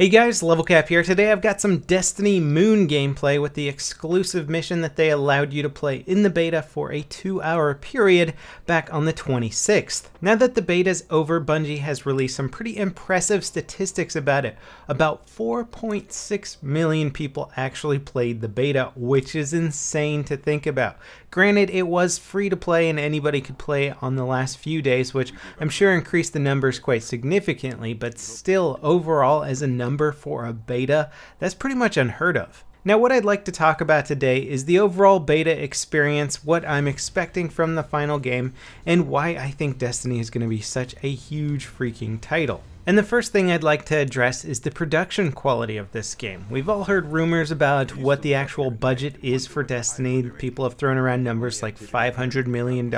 Hey guys, LevelCap here. Today I've got some Destiny Moon gameplay with the exclusive mission that they allowed you to play in the beta for a 2-hour period back on the 26th. Now that the beta's over, Bungie has released some pretty impressive statistics about it. About 4.6 million people actually played the beta, which is insane to think about. Granted, it was free to play and anybody could play on the last few days, which I'm sure increased the numbers quite significantly, but still, overall, as a number for a beta, that's pretty much unheard of. Now, what I'd like to talk about today is the overall beta experience, what I'm expecting from the final game, and why I think Destiny is going to be such a huge freaking title. And the first thing I'd like to address is the production quality of this game. We've all heard rumors about what the actual budget is for Destiny. People have thrown around numbers like $500 million.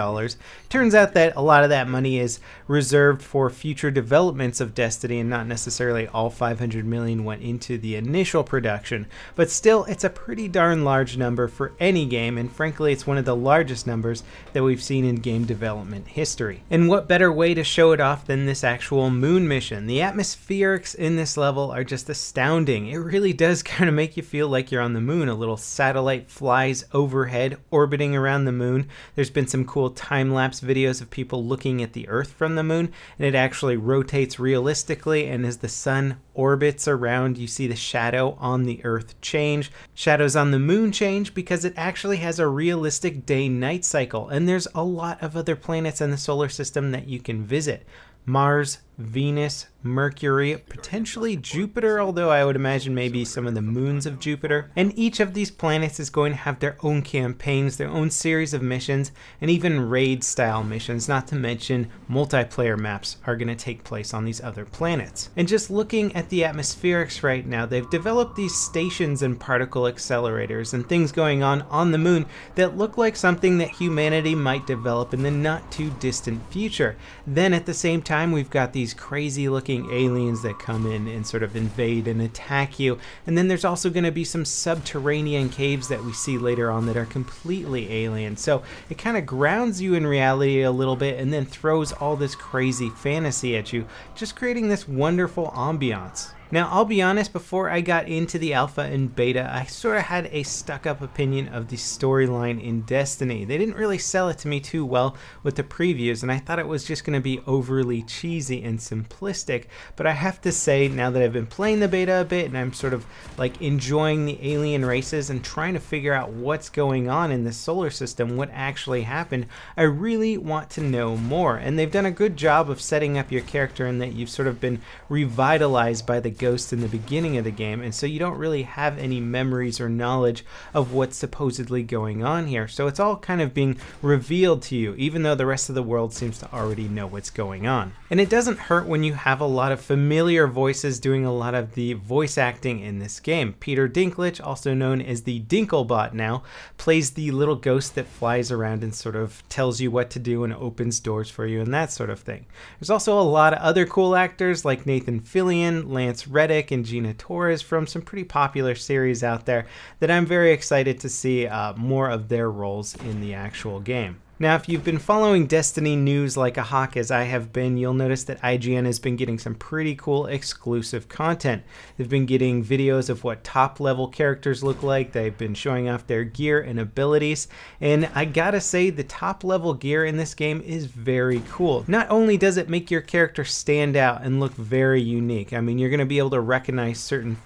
Turns out that a lot of that money is reserved for future developments of Destiny, and not necessarily all $500 million went into the initial production. But still, it's a pretty darn large number for any game, and frankly, it's one of the largest numbers that we've seen in game development history. And what better way to show it off than this actual moon mission? The atmospherics in this level are just astounding. It really does kind of make you feel like you're on the moon. A little satellite flies overhead, orbiting around the moon. There's been some cool time-lapse videos of people looking at the Earth from the moon, and it actually rotates realistically, and as the sun orbits around, you see the shadow on the Earth change. Shadows on the moon change because it actually has a realistic day-night cycle, and there's a lot of other planets in the solar system that you can visit. Mars, Venus, Mercury, potentially Jupiter, although I would imagine maybe some of the moons of Jupiter. And each of these planets is going to have their own campaigns, their own series of missions, and even raid-style missions, not to mention multiplayer maps are going to take place on these other planets. And just looking at the atmospherics right now, they've developed these stations and particle accelerators and things going on the moon that look like something that humanity might develop in the not-too-distant future. Then at the same time, we've got these crazy looking aliens that come in and sort of invade and attack you, and then there's also going to be some subterranean caves that we see later on that are completely alien. So it kind of grounds you in reality a little bit and then throws all this crazy fantasy at you, just creating this wonderful ambiance. Now, I'll be honest, before I got into the alpha and beta, I sort of had a stuck-up opinion of the storyline in Destiny. They didn't really sell it to me too well with the previews, and I thought it was just going to be overly cheesy and simplistic. But I have to say, now that I've been playing the beta a bit, and I'm sort of like enjoying the alien races and trying to figure out what's going on in the solar system, what actually happened, I really want to know more. And they've done a good job of setting up your character in that you've sort of been revitalized by the ghost in the beginning of the game, and so you don't really have any memories or knowledge of what's supposedly going on here. So it's all kind of being revealed to you, even though the rest of the world seems to already know what's going on. And it doesn't hurt when you have a lot of familiar voices doing a lot of the voice acting in this game. Peter Dinklage, also known as the Dinklebot now, plays the little ghost that flies around and sort of tells you what to do and opens doors for you and that sort of thing. There's also a lot of other cool actors like Nathan Fillion, Lance Reddick, and Gina Torres from some pretty popular series out there that I'm very excited to see more of their roles in the actual game. Now, if you've been following Destiny news like a hawk as I have been, you'll notice that IGN has been getting some pretty cool exclusive content. They've been getting videos of what top level characters look like. They've been showing off their gear and abilities, and I gotta say the top level gear in this game is very cool. Not only does it make your character stand out and look very unique, I mean, you're gonna be able to recognize certain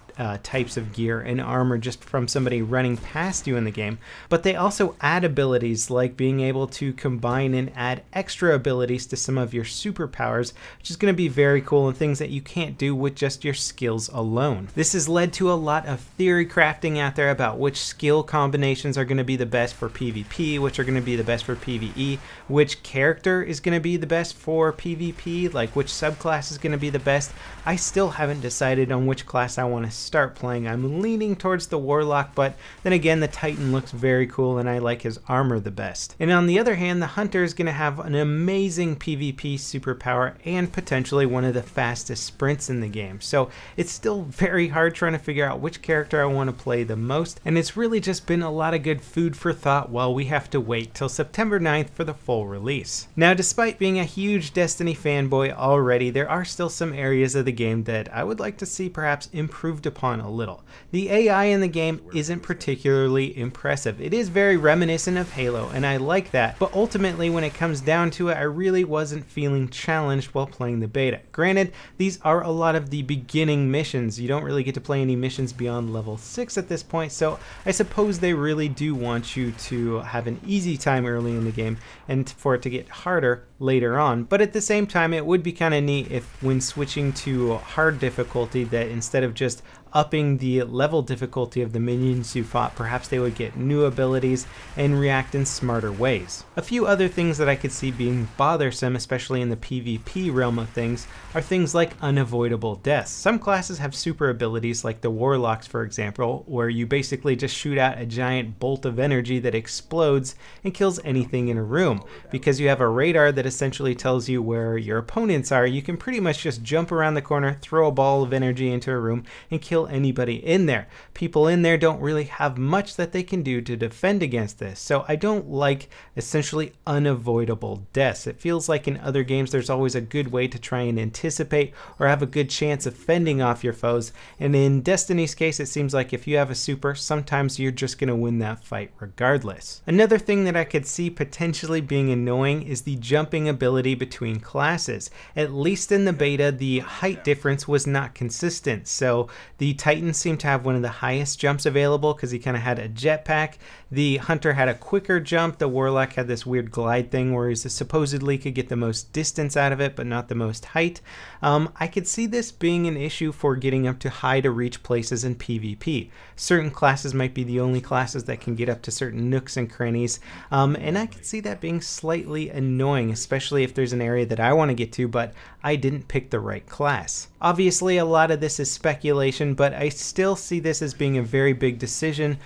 types of gear and armor just from somebody running past you in the game, but they also add abilities like being able to combine and add extra abilities to some of your superpowers, which is going to be very cool and things that you can't do with just your skills alone. This has led to a lot of theory crafting out there about which skill combinations are going to be the best for PvP, which are going to be the best for PvE, which character is going to be the best for PvP, like which subclass is going to be the best. I still haven't decided on which class I want to start playing, I'm leaning towards the Warlock, but then again, the Titan looks very cool and I like his armor the best. And on the other hand, the Hunter is going to have an amazing PvP superpower and potentially one of the fastest sprints in the game. So it's still very hard trying to figure out which character I want to play the most, and it's really just been a lot of good food for thought while we have to wait till September 9th for the full release. Now, despite being a huge Destiny fanboy already, there are still some areas of the game that I would like to see perhaps improved upon a little. The AI in the game isn't particularly impressive. It is very reminiscent of Halo, and I like that, but ultimately when it comes down to it, I really wasn't feeling challenged while playing the beta. Granted, these are a lot of the beginning missions. You don't really get to play any missions beyond level 6 at this point, so I suppose they really do want you to have an easy time early in the game and for it to get harder later on. But at the same time, it would be kind of neat if when switching to hard difficulty that instead of just upping the level difficulty of the minions you fought, perhaps they would get new abilities and react in smarter ways. A few other things that I could see being bothersome, especially in the PvP realm of things, are things like unavoidable deaths. Some classes have super abilities like the Warlocks, for example, where you basically just shoot out a giant bolt of energy that explodes and kills anything in a room. Because you have a radar that essentially tells you where your opponents are, you can pretty much just jump around the corner, throw a ball of energy into a room, and kill anybody in there. People in there don't really have much that they can do to defend against this, so I don't like essentially unavoidable deaths. It feels like in other games there's always a good way to try and anticipate or have a good chance of fending off your foes, and in Destiny's case it seems like if you have a super, sometimes you're just going to win that fight regardless. Another thing that I could see potentially being annoying is the jumping ability between classes. At least in the beta, the height difference was not consistent, so the Titan seemed to have one of the highest jumps available because he kind of had a jetpack. The Hunter had a quicker jump. The Warlock had this weird glide thing where he supposedly could get the most distance out of it, but not the most height. I could see this being an issue for getting up to high to reach places in PvP. Certain classes might be the only classes that can get up to certain nooks and crannies, and I could see that being slightly annoying, especially if there's an area that I want to get to, but I didn't pick the right class. Obviously, a lot of this is speculation, but I still see this as being a very big decision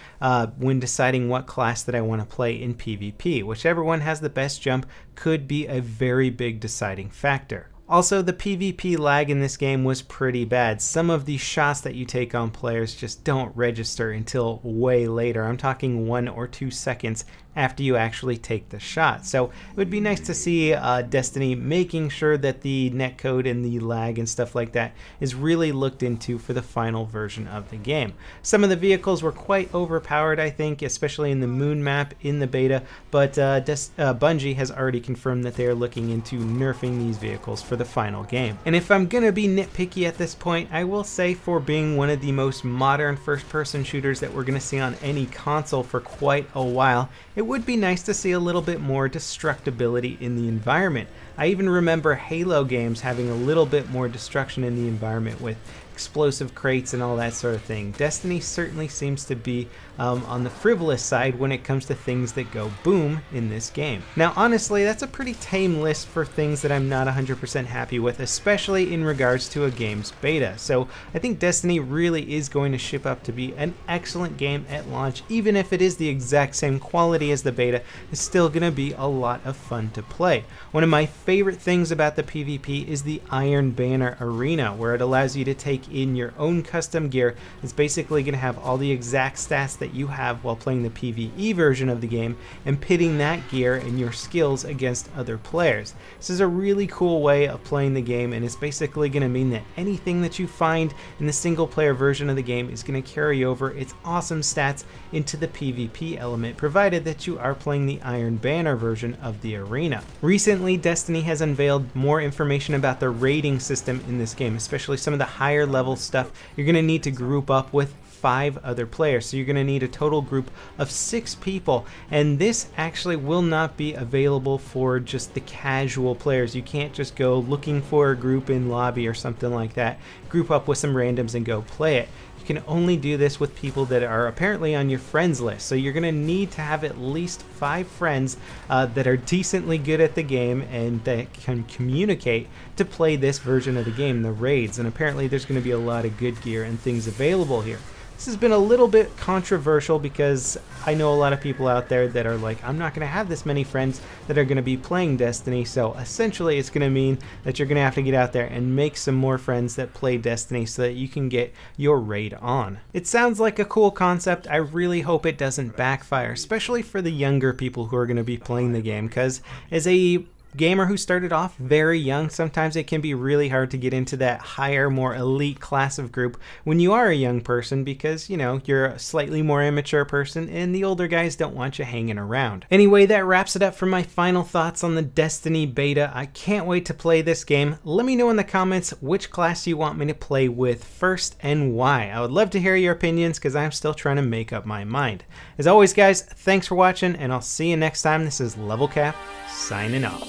when deciding what class that I want to play in PvP. Whichever one has the best jump could be a very big deciding factor. Also, the PvP lag in this game was pretty bad. Some of the shots that you take on players just don't register until way later. I'm talking 1 or 2 seconds after you actually take the shot. So it would be nice to see Destiny making sure that the netcode and the lag and stuff like that is really looked into for the final version of the game. Some of the vehicles were quite overpowered, I think, especially in the moon map in the beta, but Bungie has already confirmed that they are looking into nerfing these vehicles for the final game. And if I'm gonna be nitpicky at this point, I will say for being one of the most modern first-person shooters that we're gonna see on any console for quite a while, it would be nice to see a little bit more destructibility in the environment. I even remember Halo games having a little bit more destruction in the environment with explosive crates and all that sort of thing. Destiny certainly seems to be on the frivolous side when it comes to things that go boom in this game. Now honestly, that's a pretty tame list for things that I'm not 100% happy with, especially in regards to a game's beta. So I think Destiny really is going to shape up to be an excellent game at launch. Even if it is the exact same quality as the beta, it's still going to be a lot of fun to play. One of my favorite things about the PvP is the Iron Banner Arena, where it allows you to take in your own custom gear. It's basically going to have all the exact stats that you have while playing the PvE version of the game and pitting that gear and your skills against other players. This is a really cool way of playing the game, and it's basically going to mean that anything that you find in the single player version of the game is going to carry over its awesome stats into the PvP element, provided that you are playing the Iron Banner version of the arena. Recently, Destiny has unveiled more information about the raiding system in this game, especially some of the higher level stuff. You're going to need to group up with 5 other players, so you're going to need a total group of 6 people, and this actually will not be available for just the casual players. You can't just go looking for a group in lobby or something like that, group up with some randoms and go play it. you can only do this with people that are apparently on your friends list. So you're going to need to have at least 5 friends that are decently good at the game and that can communicate to play this version of the game, the raids. And apparently there's going to be a lot of good gear and things available here. This has been a little bit controversial because I know a lot of people out there that are like, I'm not going to have this many friends that are going to be playing Destiny, so essentially it's going to mean that you're going to have to get out there and make some more friends that play Destiny so that you can get your raid on. It sounds like a cool concept. I really hope it doesn't backfire, especially for the younger people who are going to be playing the game, because as a gamer who started off very young, sometimes it can be really hard to get into that higher, more elite class of group when you are a young person because, you know, you're a slightly more immature person and the older guys don't want you hanging around. Anyway, that wraps it up for my final thoughts on the Destiny beta. I can't wait to play this game. Let me know in the comments which class you want me to play with first and why. I would love to hear your opinions because I'm still trying to make up my mind. As always, guys, thanks for watching and I'll see you next time. This is LevelCap signing off.